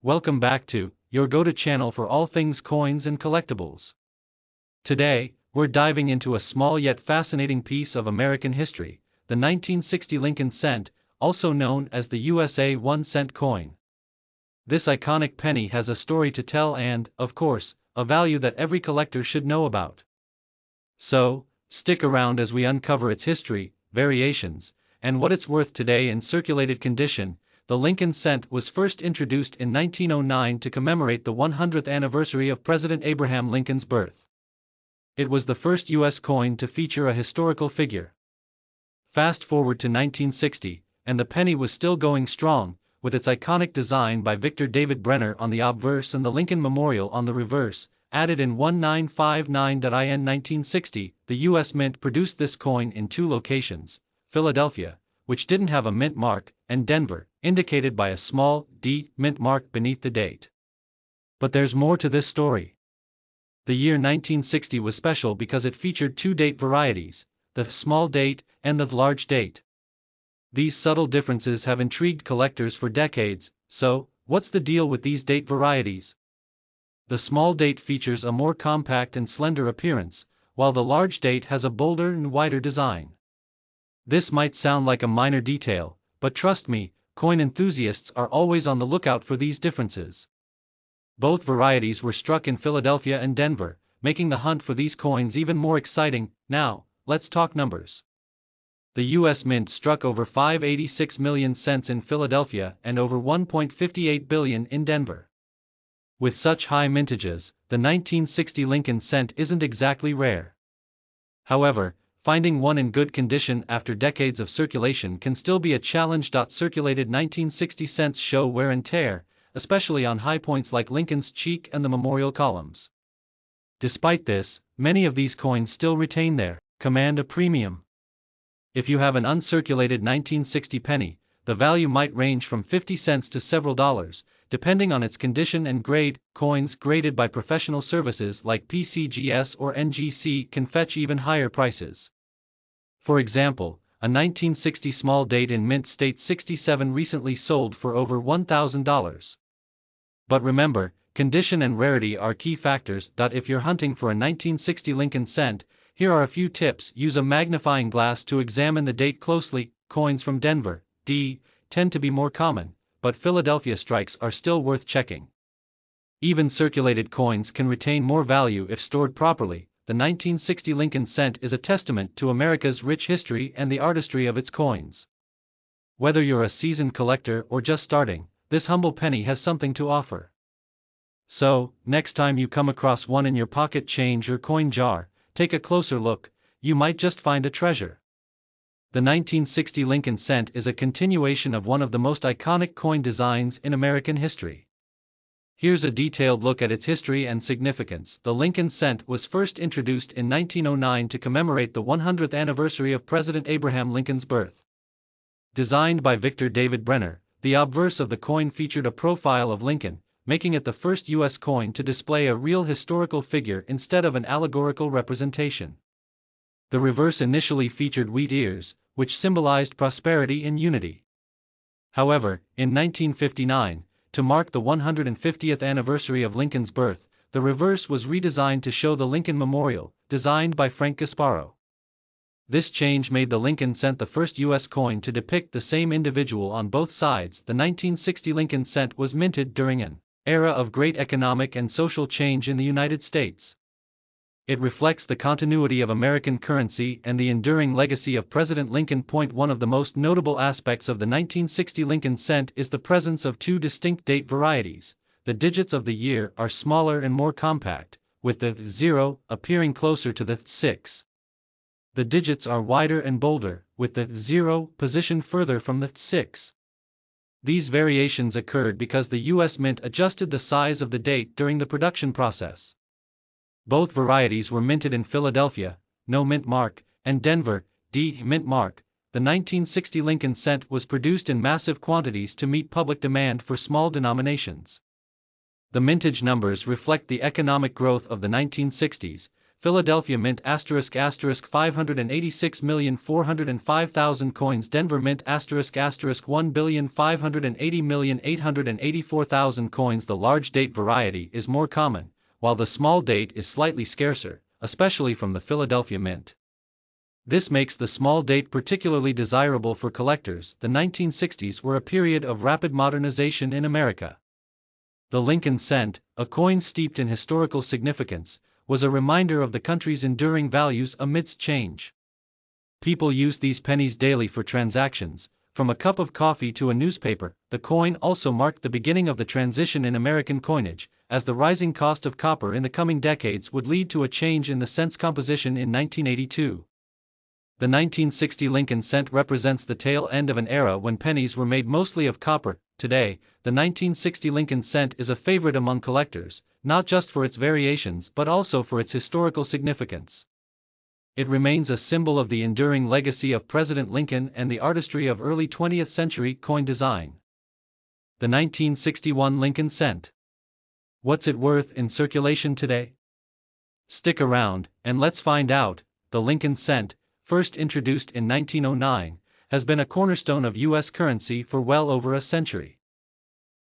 Welcome back to your go-to channel for all things coins and collectibles. Today, we're diving into a small yet fascinating piece of American history, the 1960 Lincoln cent, also known as the USA 1-cent coin. This iconic penny has a story to tell and, of course, a value that every collector should know about. So, stick around as we uncover its history, variations, and what it's worth today in circulated condition. The Lincoln cent was first introduced in 1909 to commemorate the 100th anniversary of President Abraham Lincoln's birth. It was the first U.S. coin to feature a historical figure. Fast forward to 1960, and the penny was still going strong, with its iconic design by Victor David Brenner on the obverse and the Lincoln Memorial on the reverse, added in 1959. In 1960, the U.S. Mint produced this coin in two locations, Philadelphia, which didn't have a mint mark, and Denver, indicated by a small D mint mark beneath the date. But there's more to this story. The year 1960 was special because it featured two date varieties, the small date and the large date. These subtle differences have intrigued collectors for decades. So, what's the deal with these date varieties? The small date features a more compact and slender appearance, while the large date has a bolder and wider design. This might sound like a minor detail, but trust me, coin enthusiasts are always on the lookout for these differences. Both varieties were struck in Philadelphia and Denver, making the hunt for these coins even more exciting. Now, let's talk numbers. The U.S. Mint struck over 586 million cents in Philadelphia and over 1.58 billion in Denver. With such high mintages, the 1960 Lincoln cent isn't exactly rare. However, finding one in good condition after decades of circulation can still be a challenge. Circulated 1960 cents show wear and tear, especially on high points like Lincoln's cheek and the memorial columns. Despite this, many of these coins still retain their command a premium. If you have an uncirculated 1960 penny, the value might range from 50 cents to several dollars, depending on its condition and grade. Coins graded by professional services like PCGS or NGC can fetch even higher prices. For example, a 1960 small date in Mint State 67 recently sold for over $1,000. But remember, condition and rarity are key factors. If you're hunting for a 1960 Lincoln cent, here are a few tips. Use a magnifying glass to examine the date closely. Coins from Denver, D, tend to be more common, but Philadelphia strikes are still worth checking. Even circulated coins can retain more value if stored properly. The 1960 Lincoln cent is a testament to America's rich history and the artistry of its coins. Whether you're a seasoned collector or just starting, this humble penny has something to offer. So, next time you come across one in your pocket change or coin jar, take a closer look. You might just find a treasure. The 1960 Lincoln cent is a continuation of one of the most iconic coin designs in American history. Here's a detailed look at its history and significance. The Lincoln cent was first introduced in 1909 to commemorate the 100th anniversary of President Abraham Lincoln's birth. Designed by Victor David Brenner, the obverse of the coin featured a profile of Lincoln, making it the first U.S. coin to display a real historical figure instead of an allegorical representation. The reverse initially featured wheat ears, which symbolized prosperity and unity. However, in 1959, to mark the 150th anniversary of Lincoln's birth, the reverse was redesigned to show the Lincoln Memorial, designed by Frank Gasparo. This change made the Lincoln cent the first U.S. coin to depict the same individual on both sides. The 1960 Lincoln cent was minted during an era of great economic and social change in the United States. It reflects the continuity of American currency and the enduring legacy of President Lincoln. One of the most notable aspects of the 1960 Lincoln cent is the presence of two distinct date varieties. The digits of the year are smaller and more compact, with the 0 appearing closer to the 6. The digits are wider and bolder, with the 0 positioned further from the 6. These variations occurred because the U.S. Mint adjusted the size of the date during the production process. Both varieties were minted in Philadelphia, no mint mark, and Denver, D mint mark. The 1960 Lincoln cent was produced in massive quantities to meet public demand for small denominations. The mintage numbers reflect the economic growth of the 1960s, Philadelphia Mint ** 586,405,000 coins. Denver Mint ** 1,580,884,000 coins. The large date variety is more common, while the small date is slightly scarcer, especially from the Philadelphia Mint. This makes the small date particularly desirable for collectors. The 1960s were a period of rapid modernization in America. The Lincoln cent, a coin steeped in historical significance, was a reminder of the country's enduring values amidst change. People used these pennies daily for transactions, from a cup of coffee to a newspaper. The coin also marked the beginning of the transition in American coinage, as the rising cost of copper in the coming decades would lead to a change in the cent's composition in 1982. The 1960 Lincoln cent represents the tail end of an era when pennies were made mostly of copper. Today, the 1960 Lincoln cent is a favorite among collectors, not just for its variations but also for its historical significance. It remains a symbol of the enduring legacy of President Lincoln and the artistry of early 20th century coin design. The 1961 Lincoln cent. What's it worth in circulation today? Stick around, and let's find out. The Lincoln cent, first introduced in 1909, has been a cornerstone of U.S. currency for well over a century.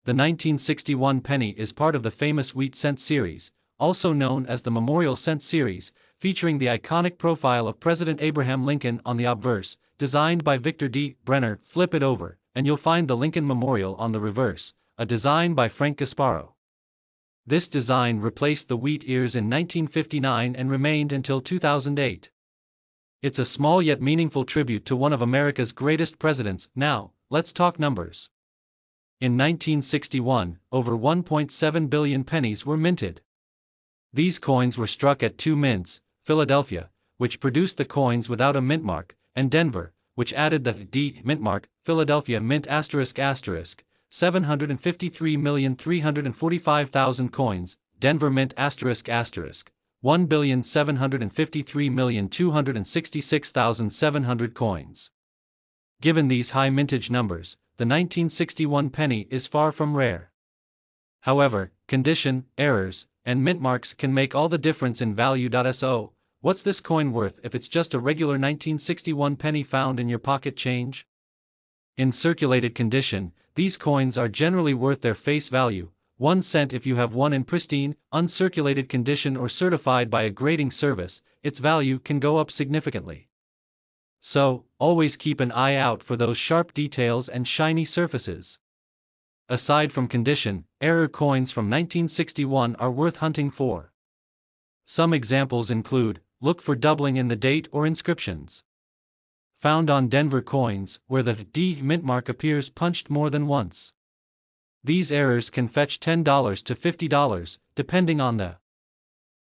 The 1961 penny is part of the famous wheat cent series, also known as the Memorial Cent series, featuring the iconic profile of President Abraham Lincoln on the obverse, designed by Victor D. Brenner. Flip it over, and you'll find the Lincoln Memorial on the reverse, a design by Frank Gasparo. This design replaced the wheat ears in 1959 and remained until 2008. It's a small yet meaningful tribute to one of America's greatest presidents. Now, let's talk numbers. In 1961, over 1.7 billion pennies were minted. These coins were struck at two mints, Philadelphia, which produced the coins without a mint mark, and Denver, which added the D mint mark. Philadelphia Mint ** 753,345,000 coins, Denver Mint ** 1,753,266,700 coins. Given these high mintage numbers, the 1961 penny is far from rare. However, condition, errors, and mint marks can make all the difference in value. So, what's this coin worth if it's just a regular 1961 penny found in your pocket change? In circulated condition, these coins are generally worth their face value, 1 cent. If you have one in pristine, uncirculated condition or certified by a grading service, its value can go up significantly. So, always keep an eye out for those sharp details and shiny surfaces. Aside from condition, error coins from 1961 are worth hunting for. Some examples include: look for doubling in the date or inscriptions. Found on Denver coins, where the D mint mark appears punched more than once. These errors can fetch $10 to $50, depending on the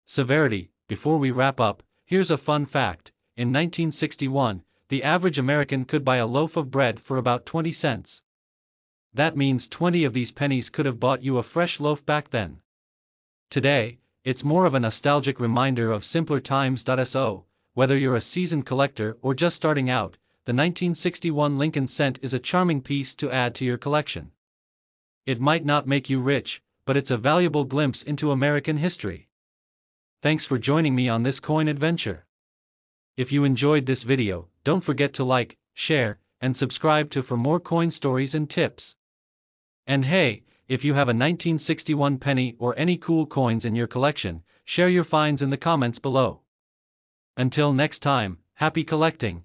severity. Before we wrap up, here's a fun fact. In 1961, the average American could buy a loaf of bread for about 20 cents. That means 20 of these pennies could have bought you a fresh loaf back then. Today, it's more of a nostalgic reminder of simpler times. So, whether you're a seasoned collector or just starting out, the 1961 Lincoln cent is a charming piece to add to your collection. It might not make you rich, but it's a valuable glimpse into American history. Thanks for joining me on this coin adventure. If you enjoyed this video, don't forget to like, share, and subscribe for more coin stories and tips. And hey, if you have a 1961 penny or any cool coins in your collection, share your finds in the comments below. Until next time, happy collecting!